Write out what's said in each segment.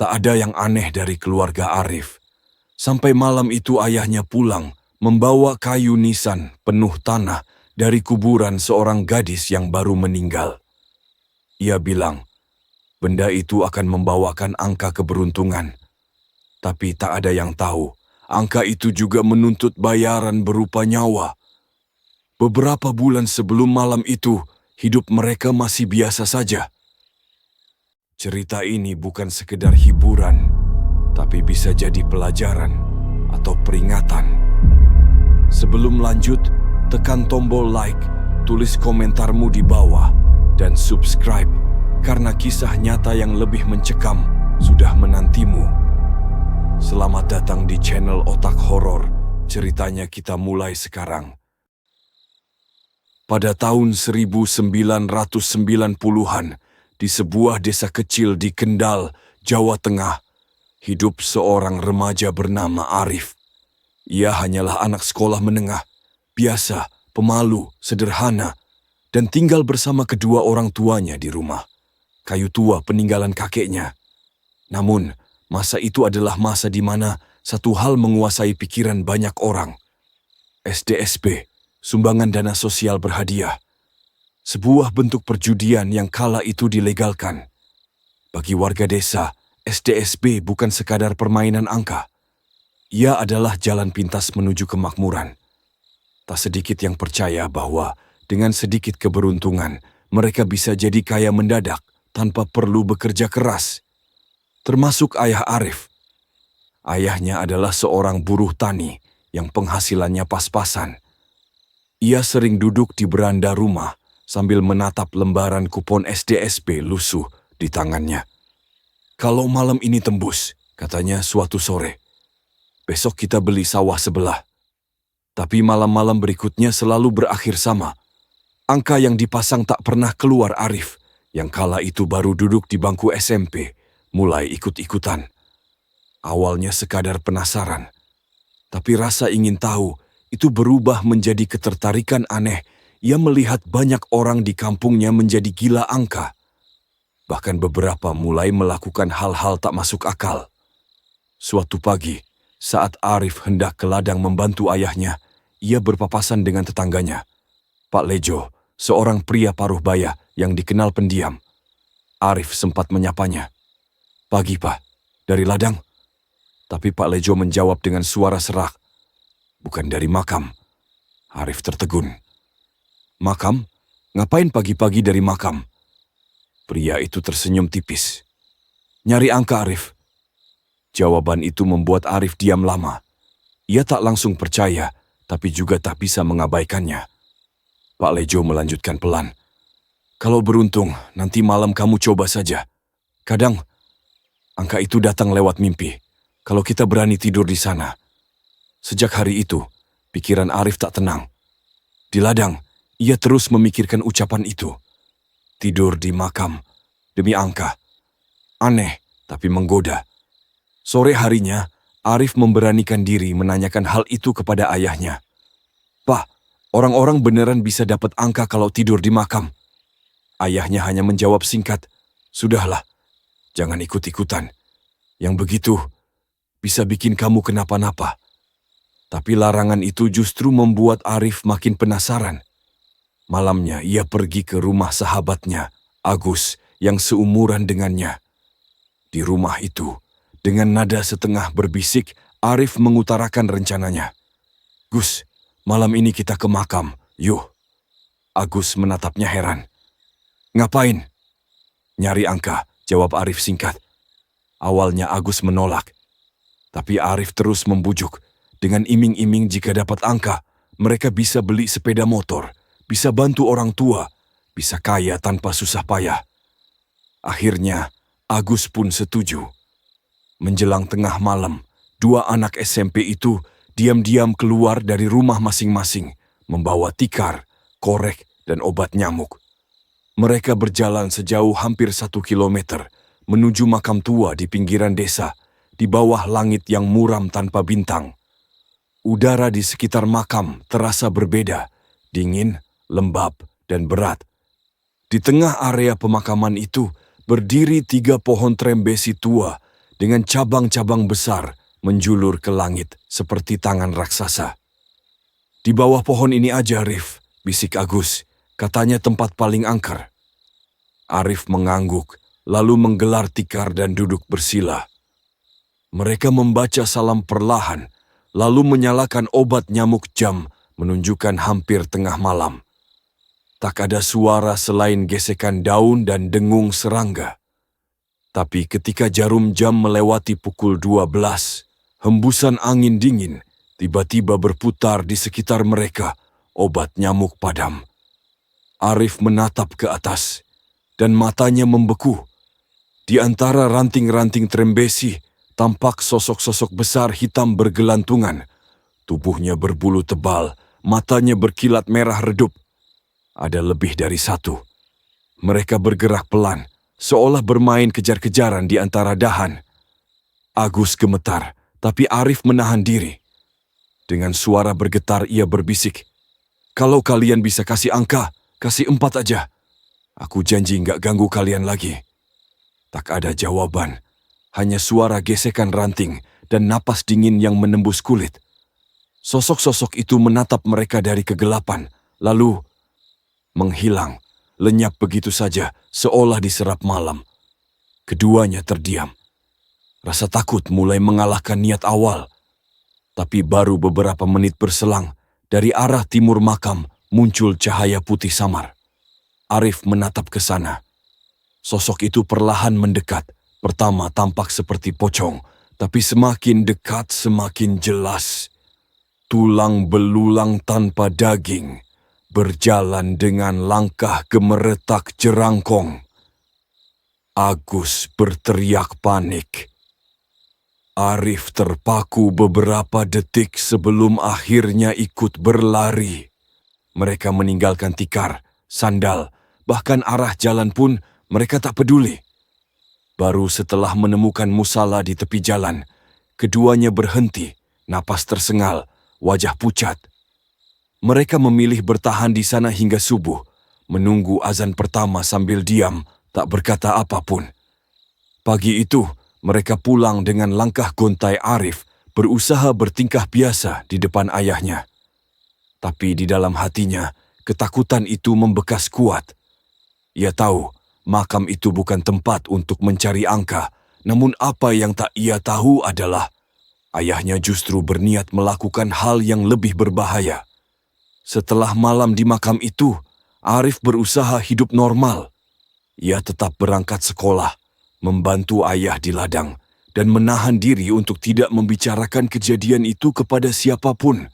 Tak ada yang aneh dari keluarga Arif. Sampai malam itu ayahnya pulang, membawa kayu nisan penuh tanah dari kuburan seorang gadis yang baru meninggal. Ia bilang, benda itu akan membawakan angka keberuntungan. Tapi tak ada yang tahu, angka itu juga menuntut bayaran berupa nyawa. Beberapa bulan sebelum malam itu, hidup mereka masih biasa saja. Cerita ini bukan sekedar hiburan, tapi bisa jadi pelajaran atau peringatan. Sebelum lanjut, tekan tombol like, tulis komentarmu di bawah, dan subscribe karena kisah nyata yang lebih mencekam sudah menantimu. Selamat datang di channel Otak Horor. Ceritanya kita mulai sekarang. Pada tahun 1990-an, di sebuah desa kecil di Kendal, Jawa Tengah, hidup seorang remaja bernama Arif. Ia hanyalah anak sekolah menengah, biasa, pemalu, sederhana, dan tinggal bersama kedua orang tuanya di rumah. Kayu tua peninggalan kakeknya. Namun, masa itu adalah masa di mana satu hal menguasai pikiran banyak orang. SDSP, sumbangan dana sosial berhadiah. Sebuah bentuk perjudian yang kala itu dilegalkan. Bagi warga desa, SDSP bukan sekadar permainan angka. Ia adalah jalan pintas menuju kemakmuran. Tak sedikit yang percaya bahwa dengan sedikit keberuntungan, mereka bisa jadi kaya mendadak tanpa perlu bekerja keras. Termasuk ayah Arif. Ayahnya adalah seorang buruh tani yang penghasilannya pas-pasan. Ia sering duduk di beranda rumah sambil menatap lembaran kupon SDSP lusuh di tangannya. Kalau malam ini tembus, katanya suatu sore, besok kita beli sawah sebelah. Tapi malam-malam berikutnya selalu berakhir sama. Angka yang dipasang tak pernah keluar Arif, yang kala itu baru duduk di bangku SMP, mulai ikut-ikutan. Awalnya sekadar penasaran, tapi rasa ingin tahu itu berubah menjadi ketertarikan aneh. Ia melihat banyak orang di kampungnya menjadi gila angka. Bahkan beberapa mulai melakukan hal-hal tak masuk akal. Suatu pagi, saat Arif hendak ke ladang membantu ayahnya, ia berpapasan dengan tetangganya, Pak Lejo, seorang pria paruh baya yang dikenal pendiam. Arif sempat menyapanya. "Pagi, Pak. Dari ladang?" Tapi Pak Lejo menjawab dengan suara serak, "Bukan dari makam." Arif tertegun. "Makam? Ngapain pagi-pagi dari makam?" Pria itu tersenyum tipis. "Nyari angka, Arif." Jawaban itu membuat Arif diam lama. Ia tak langsung percaya, tapi juga tak bisa mengabaikannya. Pak Lejo melanjutkan pelan. "Kalau beruntung, nanti malam kamu coba saja. Kadang, angka itu datang lewat mimpi. Kalau kita berani tidur di sana." Sejak hari itu, pikiran Arif tak tenang. Di ladang, ia terus memikirkan ucapan itu. Tidur di makam, demi angka. Aneh, tapi menggoda. Sore harinya, Arif memberanikan diri menanyakan hal itu kepada ayahnya. "Pak, orang-orang beneran bisa dapat angka kalau tidur di makam?" Ayahnya hanya menjawab singkat, "Sudahlah, jangan ikut-ikutan. Yang begitu, bisa bikin kamu kenapa-napa." Tapi larangan itu justru membuat Arif makin penasaran. Malamnya ia pergi ke rumah sahabatnya, Agus, yang seumuran dengannya. Di rumah itu, dengan nada setengah berbisik, Arif mengutarakan rencananya. "Gus, malam ini kita ke makam, yuk." Agus menatapnya heran. "Ngapain?" "Nyari angka," jawab Arif singkat. Awalnya Agus menolak, tapi Arif terus membujuk. Dengan iming-iming jika dapat angka, mereka bisa beli sepeda motor, bisa bantu orang tua, bisa kaya tanpa susah payah. Akhirnya, Agus pun setuju. Menjelang tengah malam, dua anak SMP itu diam-diam keluar dari rumah masing-masing, membawa tikar, korek, dan obat nyamuk. Mereka berjalan sejauh hampir 1 kilometer, menuju makam tua di pinggiran desa, di bawah langit yang muram tanpa bintang. Udara di sekitar makam terasa berbeda, dingin, lembab, dan berat. Di tengah area pemakaman itu berdiri 3 pohon trembesi tua dengan cabang-cabang besar menjulur ke langit seperti tangan raksasa. "Di bawah pohon ini aja, Arif," bisik Agus. "Katanya tempat paling angker." Arif mengangguk, lalu menggelar tikar dan duduk bersila. Mereka membaca salam perlahan, lalu menyalakan obat nyamuk jam menunjukkan hampir tengah malam. Tak ada suara selain gesekan daun dan dengung serangga. Tapi ketika jarum jam melewati pukul 12, hembusan angin dingin tiba-tiba berputar di sekitar mereka, obat nyamuk padam. Arif menatap ke atas, dan matanya membeku. Di antara ranting-ranting trembesi, tampak sosok-sosok besar hitam bergelantungan. Tubuhnya berbulu tebal, matanya berkilat merah redup. Ada lebih dari satu. Mereka bergerak pelan, seolah bermain kejar-kejaran di antara dahan. Agus gemetar, tapi Arif menahan diri. Dengan suara bergetar ia berbisik, "Kalau kalian bisa kasih angka, kasih 4 aja. Aku janji nggak ganggu kalian lagi." Tak ada jawaban, hanya suara gesekan ranting dan napas dingin yang menembus kulit. Sosok-sosok itu menatap mereka dari kegelapan, lalu menghilang, lenyap begitu saja, seolah diserap malam. Keduanya terdiam. Rasa takut mulai mengalahkan niat awal. Tapi baru beberapa menit berselang, dari arah timur makam muncul cahaya putih samar. Arif menatap ke sana. Sosok itu perlahan mendekat. Pertama tampak seperti pocong, tapi semakin dekat semakin jelas. Tulang belulang tanpa daging, berjalan dengan langkah gemeretak jerangkong. Agus berteriak panik. Arif terpaku beberapa detik sebelum akhirnya ikut berlari. Mereka meninggalkan tikar, sandal, bahkan arah jalan pun mereka tak peduli. Baru setelah menemukan musala di tepi jalan, keduanya berhenti, napas tersengal, wajah pucat. Mereka memilih bertahan di sana hingga subuh, menunggu azan pertama sambil diam, tak berkata apapun. Pagi itu, mereka pulang dengan langkah gontai Arif, berusaha bertingkah biasa di depan ayahnya. Tapi di dalam hatinya, ketakutan itu membekas kuat. Ia tahu, makam itu bukan tempat untuk mencari angka, namun apa yang tak ia tahu adalah ayahnya justru berniat melakukan hal yang lebih berbahaya. Setelah malam di makam itu, Arif berusaha hidup normal. Ia tetap berangkat sekolah, membantu ayah di ladang, dan menahan diri untuk tidak membicarakan kejadian itu kepada siapapun.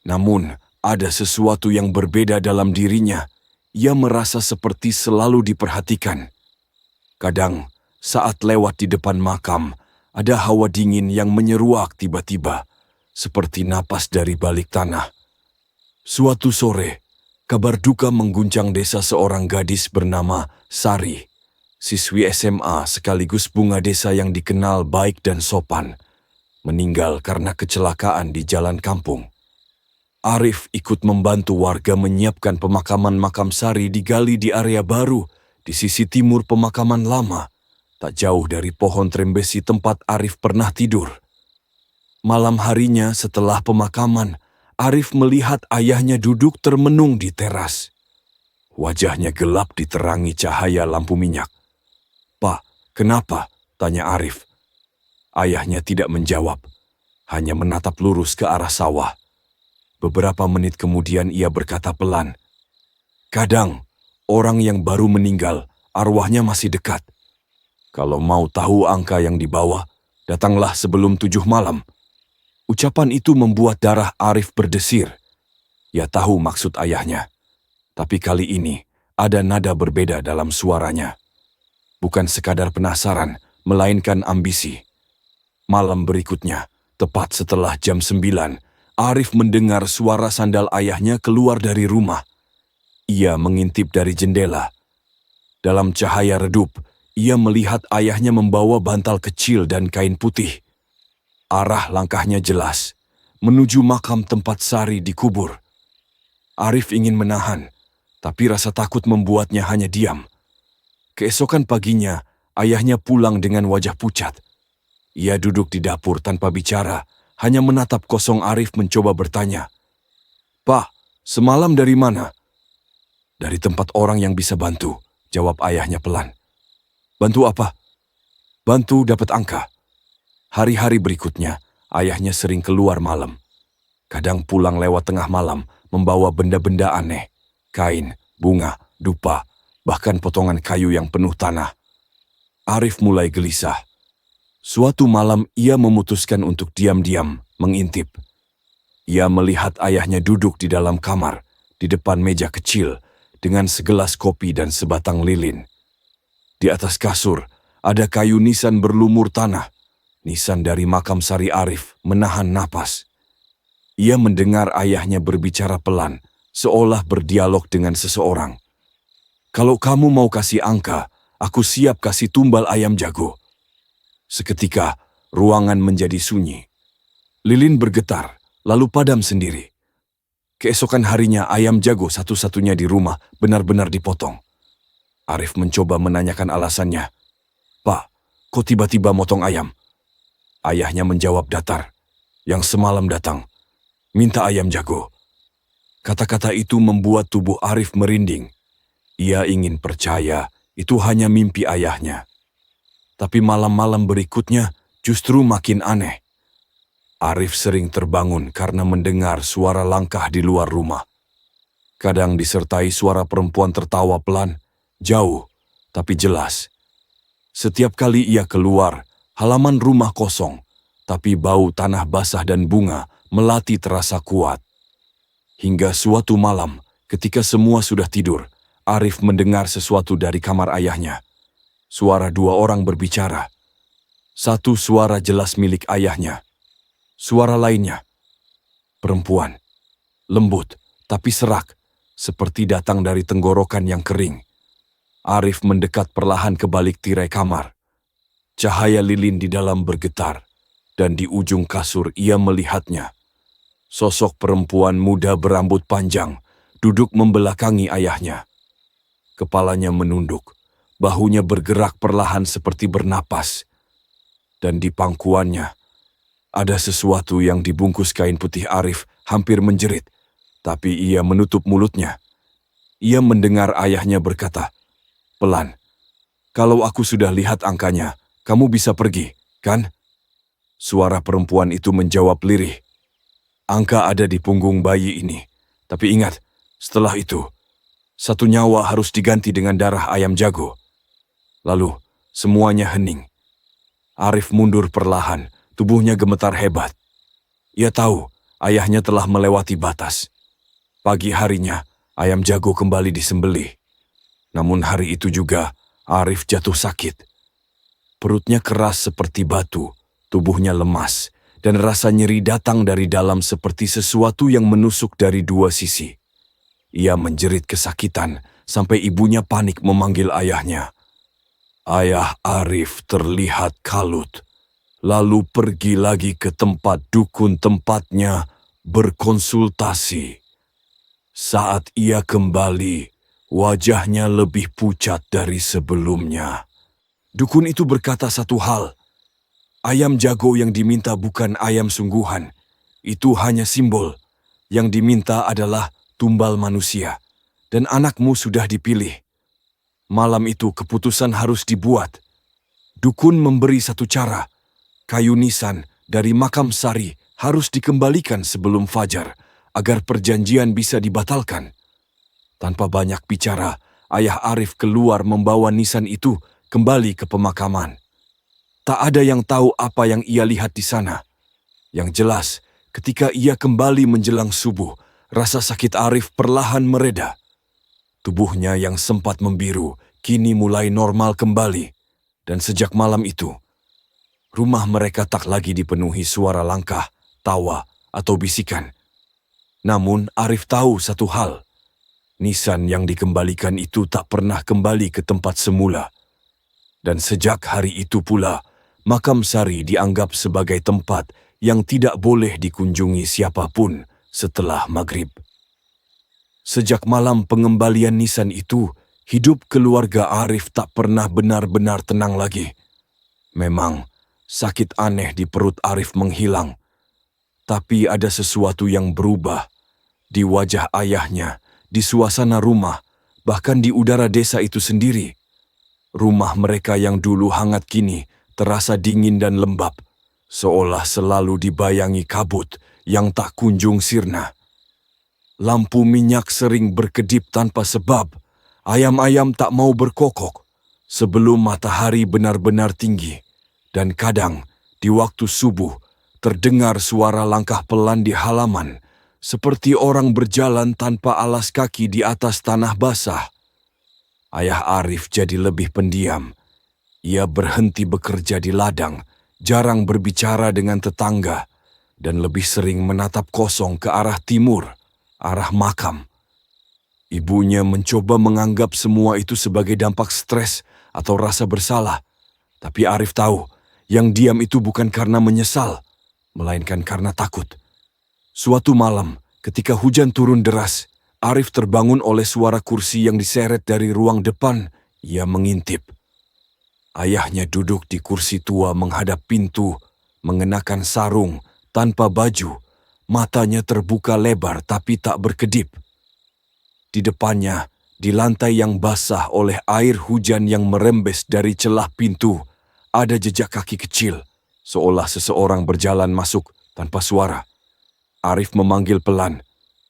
Namun, ada sesuatu yang berbeda dalam dirinya. Ia merasa seperti selalu diperhatikan. Kadang, saat lewat di depan makam, ada hawa dingin yang menyeruak tiba-tiba, seperti napas dari balik tanah. Suatu sore, kabar duka mengguncang desa seorang gadis bernama Sari, siswi SMA sekaligus bunga desa yang dikenal baik dan sopan, meninggal karena kecelakaan di jalan kampung. Arif ikut membantu warga menyiapkan pemakaman makam Sari digali di area baru di sisi timur pemakaman lama, tak jauh dari pohon trembesi tempat Arif pernah tidur. Malam harinya setelah pemakaman, Arif melihat ayahnya duduk termenung di teras. Wajahnya gelap diterangi cahaya lampu minyak. "Pak, kenapa?" tanya Arif. Ayahnya tidak menjawab, hanya menatap lurus ke arah sawah. Beberapa menit kemudian ia berkata pelan, "Kadang, orang yang baru meninggal, arwahnya masih dekat. Kalau mau tahu angka yang dibawa, datanglah sebelum 7 malam." Ucapan itu membuat darah Arif berdesir. Ia tahu maksud ayahnya. Tapi kali ini, ada nada berbeda dalam suaranya. Bukan sekadar penasaran, melainkan ambisi. Malam berikutnya, tepat setelah jam 9, Arif mendengar suara sandal ayahnya keluar dari rumah. Ia mengintip dari jendela. Dalam cahaya redup, ia melihat ayahnya membawa bantal kecil dan kain putih. Arah langkahnya jelas, menuju makam tempat Sari dikubur. Arif ingin menahan, tapi rasa takut membuatnya hanya diam. Keesokan paginya, ayahnya pulang dengan wajah pucat. Ia duduk di dapur tanpa bicara, hanya menatap kosong. Arif mencoba bertanya. "Pak, semalam dari mana?" "Dari tempat orang yang bisa bantu," jawab ayahnya pelan. "Bantu apa?" "Bantu dapat angka." Hari-hari berikutnya, ayahnya sering keluar malam. Kadang pulang lewat tengah malam, membawa benda-benda aneh, kain, bunga, dupa, bahkan potongan kayu yang penuh tanah. Arif mulai gelisah. Suatu malam ia memutuskan untuk diam-diam mengintip. Ia melihat ayahnya duduk di dalam kamar, di depan meja kecil, dengan segelas kopi dan sebatang lilin. Di atas kasur, ada kayu nisan berlumur tanah. Nisan dari makam Sari. Arif menahan napas. Ia mendengar ayahnya berbicara pelan, seolah berdialog dengan seseorang. "Kalau kamu mau kasih angka, aku siap kasih tumbal ayam jago." Seketika, ruangan menjadi sunyi. Lilin bergetar, lalu padam sendiri. Keesokan harinya, ayam jago satu-satunya di rumah benar-benar dipotong. Arif mencoba menanyakan alasannya. "Pak, kok tiba-tiba motong ayam?" Ayahnya menjawab datar. "Yang semalam datang, minta ayam jago." Kata-kata itu membuat tubuh Arif merinding. Ia ingin percaya itu hanya mimpi ayahnya. Tapi malam-malam berikutnya justru makin aneh. Arif sering terbangun karena mendengar suara langkah di luar rumah. Kadang disertai suara perempuan tertawa pelan, jauh, tapi jelas. Setiap kali ia keluar, halaman rumah kosong, tapi bau tanah basah dan bunga melati terasa kuat. Hingga suatu malam, ketika semua sudah tidur, Arif mendengar sesuatu dari kamar ayahnya. Suara dua orang berbicara. Satu suara jelas milik ayahnya. Suara lainnya, perempuan. Lembut, tapi serak, seperti datang dari tenggorokan yang kering. Arif mendekat perlahan ke balik tirai kamar. Cahaya lilin di dalam bergetar, dan di ujung kasur ia melihatnya. Sosok perempuan muda berambut panjang, duduk membelakangi ayahnya. Kepalanya menunduk, bahunya bergerak perlahan seperti bernapas. Dan di pangkuannya, ada sesuatu yang dibungkus kain putih. Arif hampir menjerit, tapi ia menutup mulutnya. Ia mendengar ayahnya berkata, "Pelan, kalau aku sudah lihat angkanya, kamu bisa pergi, kan?" Suara perempuan itu menjawab lirih, "Angka ada di punggung bayi ini, tapi ingat, setelah itu, satu nyawa harus diganti dengan darah ayam jago." Lalu, semuanya hening. Arif mundur perlahan, tubuhnya gemetar hebat. Ia tahu ayahnya telah melewati batas. Pagi harinya, ayam jago kembali disembelih. Namun hari itu juga, Arif jatuh sakit. Perutnya keras seperti batu, tubuhnya lemas, dan rasa nyeri datang dari dalam seperti sesuatu yang menusuk dari dua sisi. Ia menjerit kesakitan sampai ibunya panik memanggil ayahnya. Ayah Arif terlihat kalut, lalu pergi lagi ke tempat dukun tempatnya berkonsultasi. Saat ia kembali, wajahnya lebih pucat dari sebelumnya. Dukun itu berkata satu hal, ayam jago yang diminta bukan ayam sungguhan, itu hanya simbol. Yang diminta adalah tumbal manusia, dan anakmu sudah dipilih. Malam itu keputusan harus dibuat. Dukun memberi satu cara, kayu nisan dari makam Sari harus dikembalikan sebelum fajar, agar perjanjian bisa dibatalkan. Tanpa banyak bicara, ayah Arif keluar membawa nisan itu kembali ke pemakaman. Tak ada yang tahu apa yang ia lihat di sana. Yang jelas, ketika ia kembali menjelang subuh, rasa sakit Arif perlahan mereda. Tubuhnya yang sempat membiru, kini mulai normal kembali. Dan sejak malam itu, rumah mereka tak lagi dipenuhi suara langkah, tawa, atau bisikan. Namun Arif tahu satu hal, nisan yang dikembalikan itu tak pernah kembali ke tempat semula. Dan sejak hari itu pula, makam Sari dianggap sebagai tempat yang tidak boleh dikunjungi siapapun setelah maghrib. Sejak malam pengembalian nisan itu, hidup keluarga Arif tak pernah benar-benar tenang lagi. Memang, Sakit aneh di perut Arif menghilang. Tapi ada sesuatu yang berubah. Di wajah ayahnya, di suasana rumah, bahkan di udara desa itu sendiri. Rumah mereka yang dulu hangat kini terasa dingin dan lembab, seolah selalu dibayangi kabut yang tak kunjung sirna. Lampu minyak sering berkedip tanpa sebab. Ayam-ayam tak mau berkokok sebelum matahari benar-benar tinggi. Dan kadang, di waktu subuh, terdengar suara langkah pelan di halaman, seperti orang berjalan tanpa alas kaki di atas tanah basah. Ayah Arif jadi lebih pendiam. Ia berhenti bekerja di ladang, jarang berbicara dengan tetangga, dan lebih sering menatap kosong ke arah timur, arah makam. Ibunya mencoba menganggap semua itu sebagai dampak stres atau rasa bersalah. Tapi Arif tahu, yang diam itu bukan karena menyesal, melainkan karena takut. Suatu malam, ketika hujan turun deras, Arif terbangun oleh suara kursi yang diseret dari ruang depan. Ia mengintip. Ayahnya duduk di kursi tua menghadap pintu, mengenakan sarung, tanpa baju. Matanya terbuka lebar tapi tak berkedip. Di depannya, di lantai yang basah oleh air hujan yang merembes dari celah pintu, ada jejak kaki kecil, seolah seseorang berjalan masuk tanpa suara. Arif memanggil pelan,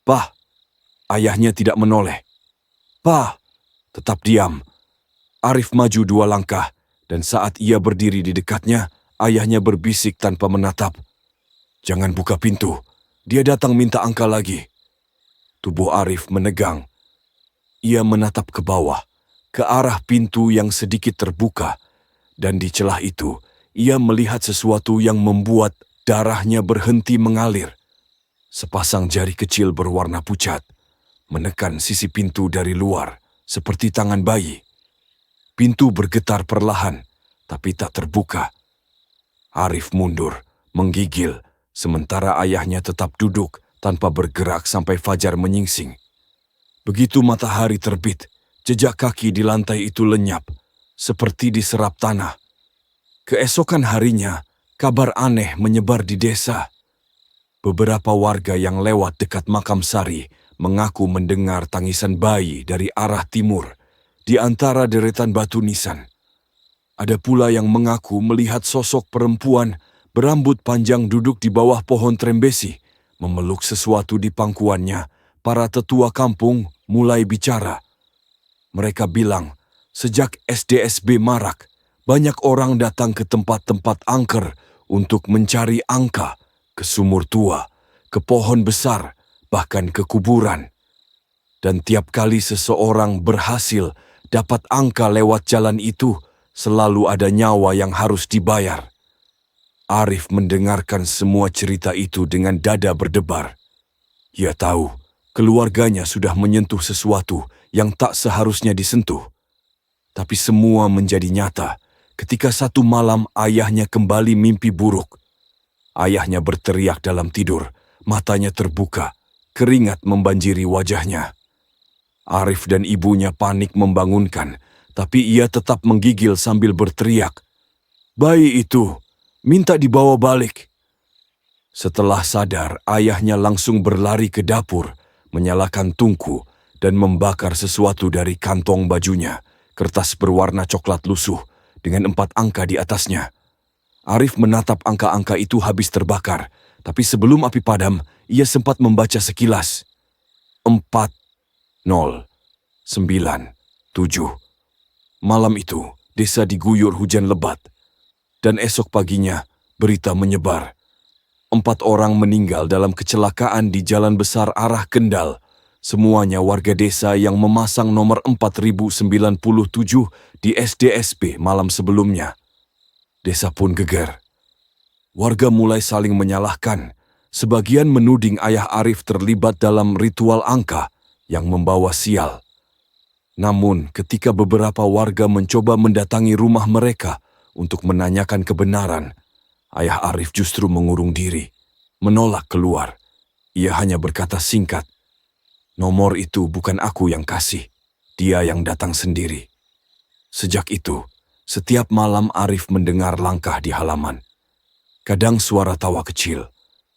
"Pah!" Ayahnya tidak menoleh. "Pah!" Tetap diam. Arif maju 2 langkah, dan saat ia berdiri di dekatnya, ayahnya berbisik tanpa menatap, "Jangan buka pintu, dia datang minta angka lagi." Tubuh Arif menegang. Ia menatap ke bawah, ke arah pintu yang sedikit terbuka, dan di celah itu, ia melihat sesuatu yang membuat darahnya berhenti mengalir. Sepasang jari kecil berwarna pucat, menekan sisi pintu dari luar, seperti tangan bayi. Pintu bergetar perlahan, tapi tak terbuka. Arif mundur, menggigil, sementara ayahnya tetap duduk tanpa bergerak sampai fajar menyingsing. Begitu matahari terbit, jejak kaki di lantai itu lenyap, seperti diserap tanah. Keesokan harinya, kabar aneh menyebar di desa. Beberapa warga yang lewat dekat makam Sari mengaku mendengar tangisan bayi dari arah timur, di antara deretan batu nisan. Ada pula yang mengaku melihat sosok perempuan berambut panjang duduk di bawah pohon trembesi, memeluk sesuatu di pangkuannya. Para tetua kampung mulai bicara. Mereka bilang, sejak SDSB marak, banyak orang datang ke tempat-tempat angker untuk mencari angka, ke sumur tua, ke pohon besar, bahkan ke kuburan. Dan tiap kali seseorang berhasil dapat angka lewat jalan itu, selalu ada nyawa yang harus dibayar. Arif mendengarkan semua cerita itu dengan dada berdebar. Ia tahu, keluarganya sudah menyentuh sesuatu yang tak seharusnya disentuh. Tapi semua menjadi nyata ketika satu malam ayahnya kembali mimpi buruk. Ayahnya berteriak dalam tidur, matanya terbuka, keringat membanjiri wajahnya. Arif dan ibunya panik membangunkan, tapi ia tetap menggigil sambil berteriak, "Bayi itu, minta dibawa balik." Setelah sadar, ayahnya langsung berlari ke dapur, menyalakan tungku, dan membakar sesuatu dari kantong bajunya, kertas berwarna coklat lusuh, dengan 4 angka di atasnya. Arif menatap angka-angka itu habis terbakar, tapi sebelum api padam, ia sempat membaca sekilas. 4, 0, 9, 7. Malam itu, desa diguyur hujan lebat, dan esok paginya, berita menyebar. 4 orang meninggal dalam kecelakaan di jalan besar arah Kendal. Semuanya warga desa yang memasang nomor 4097 di SDSB malam sebelumnya. Desa pun geger. Warga mulai saling menyalahkan. Sebagian menuding ayah Arif terlibat dalam ritual angka yang membawa sial. Namun, ketika beberapa warga mencoba mendatangi rumah mereka untuk menanyakan kebenaran, ayah Arif justru mengurung diri, menolak keluar. Ia hanya berkata singkat, "Nomor itu bukan aku yang kasih, dia yang datang sendiri." Sejak itu, setiap malam Arif mendengar langkah di halaman. Kadang suara tawa kecil,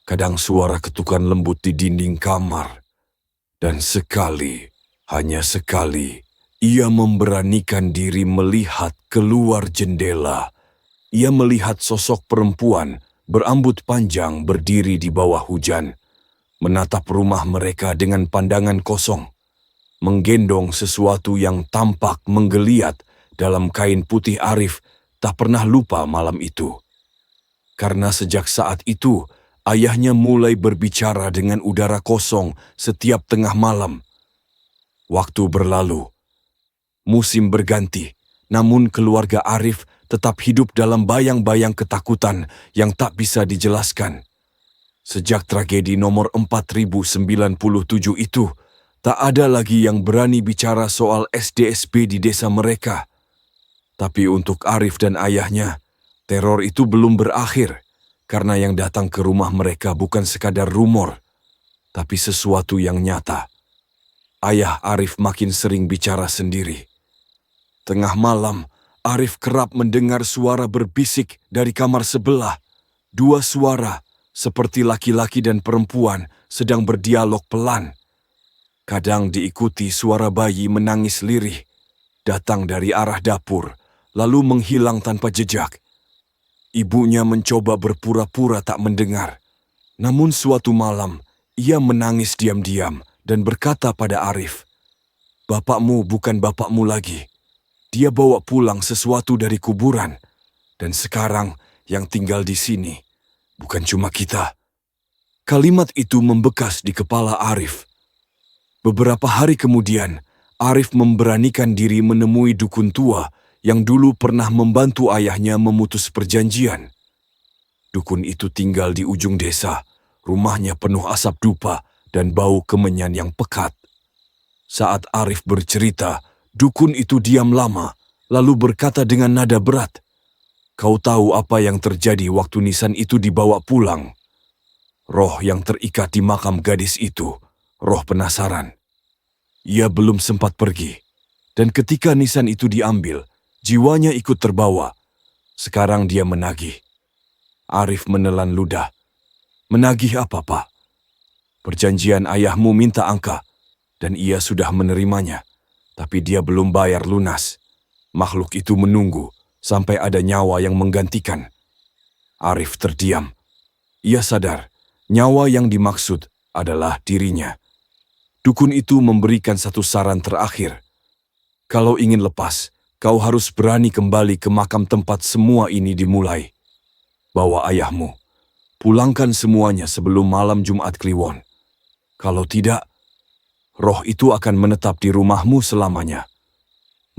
kadang suara ketukan lembut di dinding kamar. Dan sekali, hanya sekali, ia memberanikan diri melihat keluar jendela. Ia melihat sosok perempuan berambut panjang berdiri di bawah hujan, menatap rumah mereka dengan pandangan kosong, menggendong sesuatu yang tampak menggeliat dalam kain putih. Arif tak pernah lupa malam itu. Karena sejak saat itu, ayahnya mulai berbicara dengan udara kosong setiap tengah malam. Waktu berlalu, musim berganti, namun keluarga Arif tetap hidup dalam bayang-bayang ketakutan yang tak bisa dijelaskan. Sejak tragedi nomor 4097 itu, tak ada lagi yang berani bicara soal SDSB di desa mereka. Tapi untuk Arif dan ayahnya, teror itu belum berakhir, karena yang datang ke rumah mereka bukan sekadar rumor, tapi sesuatu yang nyata. Ayah Arif makin sering bicara sendiri. Tengah malam, Arif kerap mendengar suara berbisik dari kamar sebelah. Dua suara, seperti laki-laki dan perempuan, sedang berdialog pelan. Kadang diikuti suara bayi menangis lirih, datang dari arah dapur, lalu menghilang tanpa jejak. Ibunya mencoba berpura-pura tak mendengar. Namun suatu malam, ia menangis diam-diam dan berkata pada Arif, "Bapakmu bukan bapakmu lagi. Dia bawa pulang sesuatu dari kuburan. Dan sekarang yang tinggal di sini bukan cuma kita." Kalimat itu membekas di kepala Arif. Beberapa hari kemudian, Arif memberanikan diri menemui dukun tua yang dulu pernah membantu ayahnya memutus perjanjian. Dukun itu tinggal di ujung desa, rumahnya penuh asap dupa dan bau kemenyan yang pekat. Saat Arif bercerita, dukun itu diam lama, lalu berkata dengan nada berat, "Kau tahu apa yang terjadi waktu nisan itu dibawa pulang? Roh yang terikat di makam gadis itu, roh penasaran. Ia belum sempat pergi, dan ketika nisan itu diambil, jiwanya ikut terbawa. Sekarang dia menagih." Arif menelan ludah. "Menagih apa, Pak?" "Perjanjian ayahmu minta angka, dan ia sudah menerimanya, tapi dia belum bayar lunas. Makhluk itu menunggu sampai ada nyawa yang menggantikan." Arif terdiam. Ia sadar, nyawa yang dimaksud adalah dirinya. Dukun itu memberikan satu saran terakhir. "Kalau ingin lepas, kau harus berani kembali ke makam tempat semua ini dimulai. Bawa ayahmu. Pulangkan semuanya sebelum malam Jumat Kliwon. Kalau tidak, roh itu akan menetap di rumahmu selamanya."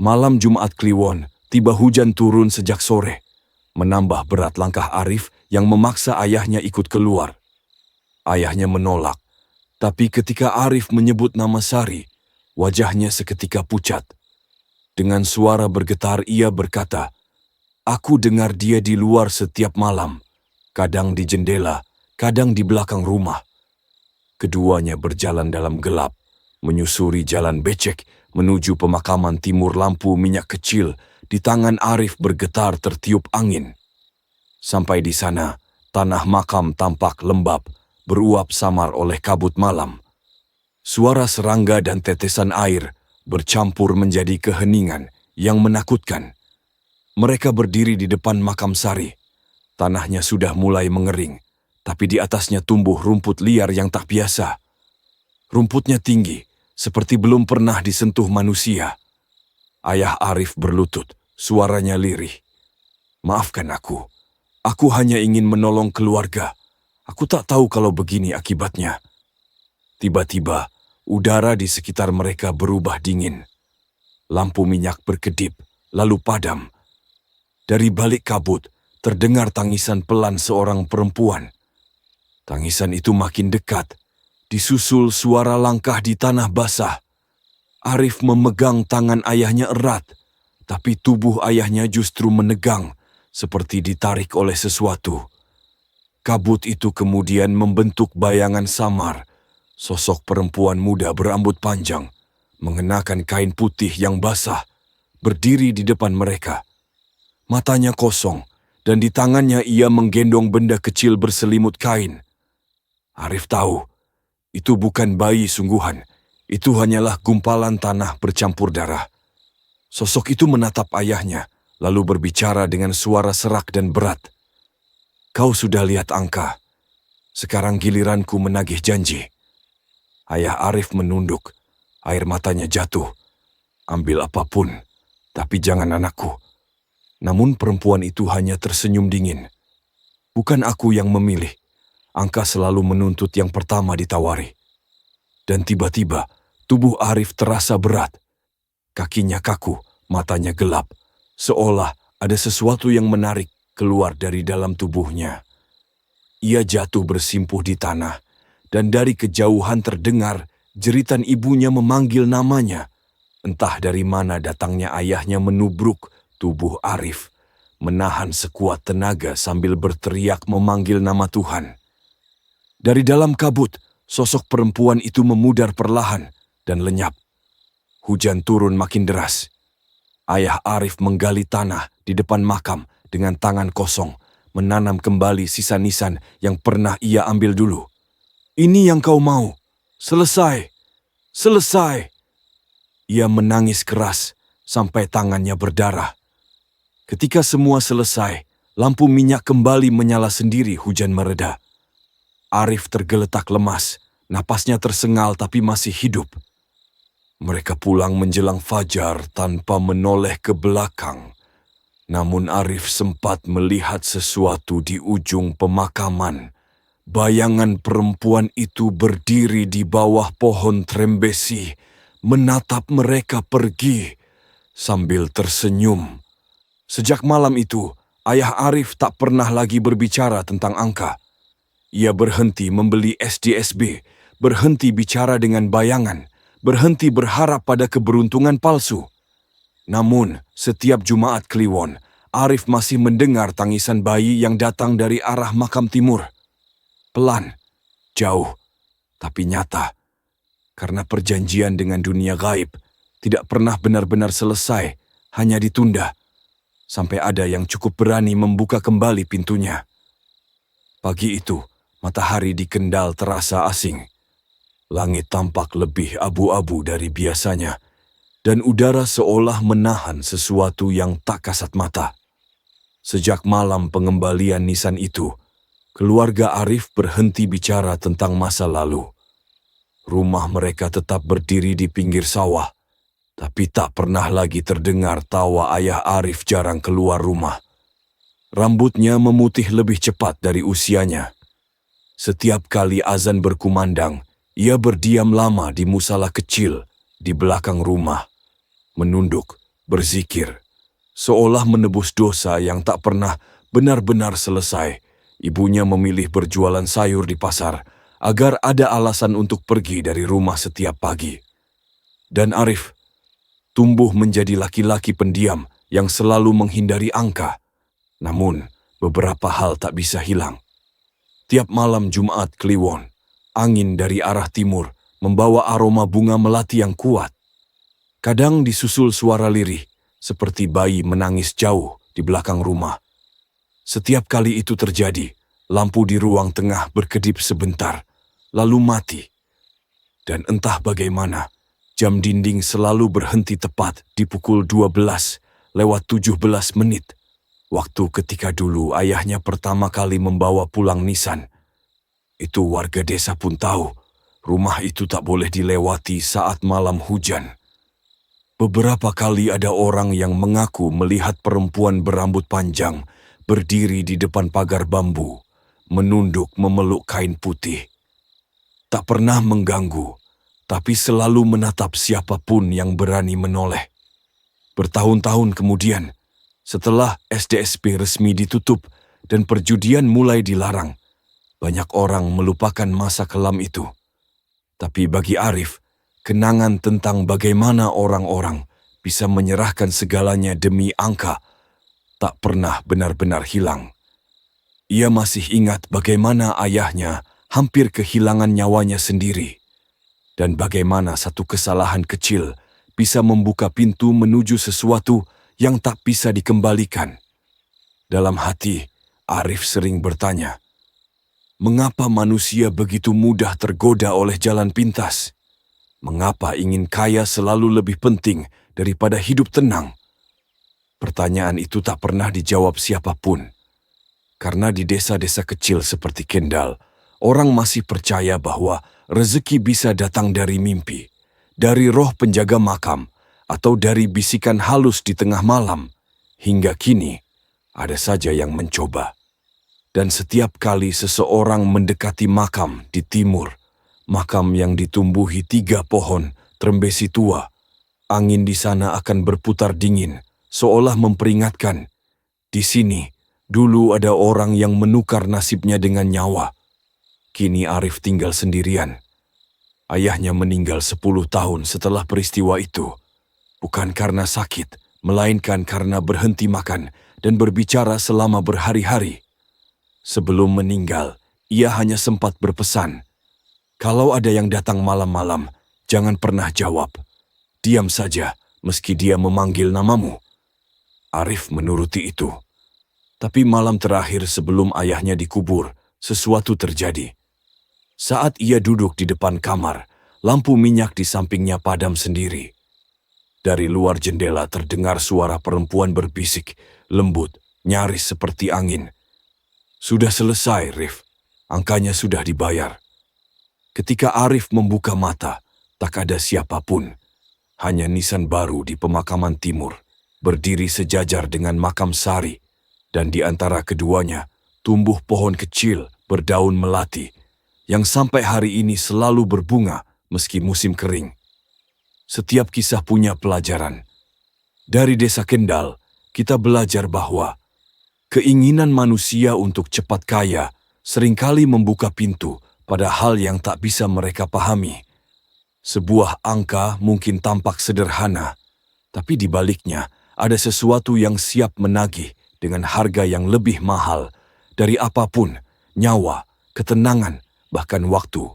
Malam Jumat Kliwon, tiba hujan turun sejak sore, menambah berat langkah Arif yang memaksa ayahnya ikut keluar. Ayahnya menolak, tapi ketika Arif menyebut nama Sari, wajahnya seketika pucat. Dengan suara bergetar ia berkata, "Aku dengar dia di luar setiap malam, kadang di jendela, kadang di belakang rumah." Keduanya berjalan dalam gelap, menyusuri jalan becek menuju pemakaman timur. Lampu minyak kecil di tangan Arif bergetar tertiup angin. Sampai di sana, tanah makam tampak lembab, beruap samar oleh kabut malam. Suara serangga dan tetesan air bercampur menjadi keheningan yang menakutkan. Mereka berdiri di depan makam Sari. Tanahnya sudah mulai mengering, tapi di atasnya tumbuh rumput liar yang tak biasa. Rumputnya tinggi, seperti belum pernah disentuh manusia. Ayah Arif berlutut, suaranya lirih. "Maafkan aku. Aku hanya ingin menolong keluarga. Aku tak tahu kalau begini akibatnya." Tiba-tiba, udara di sekitar mereka berubah dingin. Lampu minyak berkedip, lalu padam. Dari balik kabut, terdengar tangisan pelan seorang perempuan. Tangisan itu makin dekat, disusul suara langkah di tanah basah. Arif memegang tangan ayahnya erat, tapi tubuh ayahnya justru menegang, seperti ditarik oleh sesuatu. Kabut itu kemudian membentuk bayangan samar, sosok perempuan muda berambut panjang, mengenakan kain putih yang basah, berdiri di depan mereka. Matanya kosong, dan di tangannya ia menggendong benda kecil berselimut kain. Arif tahu, itu bukan bayi sungguhan, itu hanyalah gumpalan tanah bercampur darah. Sosok itu menatap ayahnya, lalu berbicara dengan suara serak dan berat. "Kau sudah lihat angka. Sekarang giliranku menagih janji." Ayah Arif menunduk, air matanya jatuh. "Ambil apapun, tapi jangan anakku." Namun perempuan itu hanya tersenyum dingin. "Bukan aku yang memilih. Angka selalu menuntut yang pertama ditawari." Dan tiba-tiba, tubuh Arif terasa berat. Kakinya kaku, matanya gelap, seolah ada sesuatu yang menarik keluar dari dalam tubuhnya. Ia jatuh bersimpuh di tanah, dan dari kejauhan terdengar jeritan ibunya memanggil namanya. Entah dari mana datangnya ayahnya menubruk tubuh Arif, menahan sekuat tenaga sambil berteriak memanggil nama Tuhan. Dari dalam kabut, sosok perempuan itu memudar perlahan dan lenyap. Hujan turun makin deras. Ayah Arif menggali tanah di depan makam dengan tangan kosong, menanam kembali sisa nisan yang pernah ia ambil dulu. "Ini yang kau mau. Selesai. Selesai." Ia menangis keras sampai tangannya berdarah. Ketika semua selesai, lampu minyak kembali menyala sendiri. Hujan mereda. Arif tergeletak lemas, napasnya tersengal tapi masih hidup. Mereka pulang menjelang fajar tanpa menoleh ke belakang. Namun Arif sempat melihat sesuatu di ujung pemakaman. Bayangan perempuan itu berdiri di bawah pohon trembesi, menatap mereka pergi sambil tersenyum. Sejak malam itu, ayah Arif tak pernah lagi berbicara tentang angka. Ia berhenti membeli SDSB, berhenti bicara dengan bayangan, berhenti berharap pada keberuntungan palsu. Namun, setiap Jumat Kliwon, Arif masih mendengar tangisan bayi yang datang dari arah makam timur. Pelan, jauh, tapi nyata. Karena perjanjian dengan dunia gaib tidak pernah benar-benar selesai, hanya ditunda. Sampai ada yang cukup berani membuka kembali pintunya. Pagi itu, matahari di Kendal terasa asing. Langit tampak lebih abu-abu dari biasanya, dan udara seolah menahan sesuatu yang tak kasat mata. Sejak malam pengembalian nisan itu, keluarga Arif berhenti bicara tentang masa lalu. Rumah mereka tetap berdiri di pinggir sawah, tapi tak pernah lagi terdengar tawa ayah Arif jarang keluar rumah. Rambutnya memutih lebih cepat dari usianya. Setiap kali azan berkumandang, ia berdiam lama di musala kecil di belakang rumah, menunduk, berzikir, seolah menebus dosa yang tak pernah benar-benar selesai. Ibunya memilih berjualan sayur di pasar agar ada alasan untuk pergi dari rumah setiap pagi. Dan Arif tumbuh menjadi laki-laki pendiam yang selalu menghindari angka. Namun, beberapa hal tak bisa hilang. Tiap malam Jumat Kliwon, angin dari arah timur membawa aroma bunga melati yang kuat. Kadang disusul suara lirih, seperti bayi menangis jauh di belakang rumah. Setiap kali itu terjadi, lampu di ruang tengah berkedip sebentar, lalu mati. Dan entah bagaimana, jam dinding selalu berhenti tepat di pukul 12:17. Waktu ketika dulu ayahnya pertama kali membawa pulang nisan. Itu warga desa pun tahu, rumah itu tak boleh dilewati saat malam hujan. Beberapa kali ada orang yang mengaku melihat perempuan berambut panjang berdiri di depan pagar bambu, menunduk memeluk kain putih. Tak pernah mengganggu, tapi selalu menatap siapapun yang berani menoleh. Bertahun-tahun kemudian, setelah SDSP resmi ditutup dan perjudian mulai dilarang, banyak orang melupakan masa kelam itu. Tapi bagi Arif, kenangan tentang bagaimana orang-orang bisa menyerahkan segalanya demi angka tak pernah benar-benar hilang. Ia masih ingat bagaimana ayahnya hampir kehilangan nyawanya sendiri, dan bagaimana satu kesalahan kecil bisa membuka pintu menuju sesuatu yang tak bisa dikembalikan. Dalam hati, Arif sering bertanya, mengapa manusia begitu mudah tergoda oleh jalan pintas? Mengapa ingin kaya selalu lebih penting daripada hidup tenang? Pertanyaan itu tak pernah dijawab siapapun. Karena di desa-desa kecil seperti Kendal, orang masih percaya bahwa rezeki bisa datang dari mimpi, dari roh penjaga makam, atau dari bisikan halus di tengah malam. Hingga kini, ada saja yang mencoba. Dan setiap kali seseorang mendekati makam di timur, makam yang ditumbuhi 3 pohon trembesi tua, angin di sana akan berputar dingin, seolah memperingatkan, di sini dulu ada orang yang menukar nasibnya dengan nyawa. Kini Arif tinggal sendirian. Ayahnya meninggal 10 tahun setelah peristiwa itu. Bukan karena sakit, melainkan karena berhenti makan dan berbicara selama berhari-hari. Sebelum meninggal, ia hanya sempat berpesan, kalau ada yang datang malam-malam, jangan pernah jawab. Diam saja, meski dia memanggil namamu. Arif menuruti itu. Tapi malam terakhir sebelum ayahnya dikubur, sesuatu terjadi. Saat ia duduk di depan kamar, lampu minyak di sampingnya padam sendiri. Dari luar jendela terdengar suara perempuan berbisik, lembut, nyaris seperti angin. Sudah selesai, Rif. Angkanya sudah dibayar. Ketika Arif membuka mata, tak ada siapapun. Hanya nisan baru di pemakaman timur, berdiri sejajar dengan makam Sari. Dan di antara keduanya, tumbuh pohon kecil berdaun melati, yang sampai hari ini selalu berbunga meski musim kering. Setiap kisah punya pelajaran. Dari desa Kendal, kita belajar bahwa keinginan manusia untuk cepat kaya seringkali membuka pintu pada hal yang tak bisa mereka pahami. Sebuah angka mungkin tampak sederhana, tapi di baliknya ada sesuatu yang siap menagih dengan harga yang lebih mahal dari apapun, nyawa, ketenangan, bahkan waktu.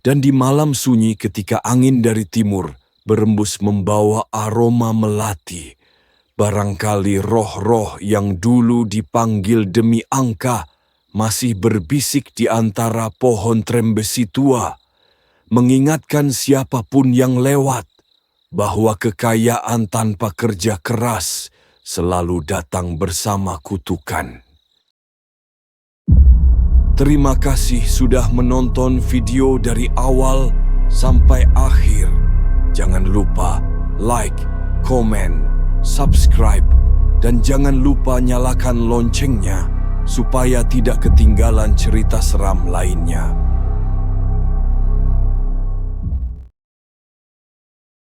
Dan di malam sunyi ketika angin dari timur berembus membawa aroma melati, barangkali roh-roh yang dulu dipanggil demi angka masih berbisik di antara pohon trembesi tua, mengingatkan siapapun yang lewat bahwa kekayaan tanpa kerja keras selalu datang bersama kutukan. Terima kasih sudah menonton video dari awal sampai akhir. Jangan lupa like, komen, subscribe, dan jangan lupa nyalakan loncengnya supaya tidak ketinggalan cerita seram lainnya.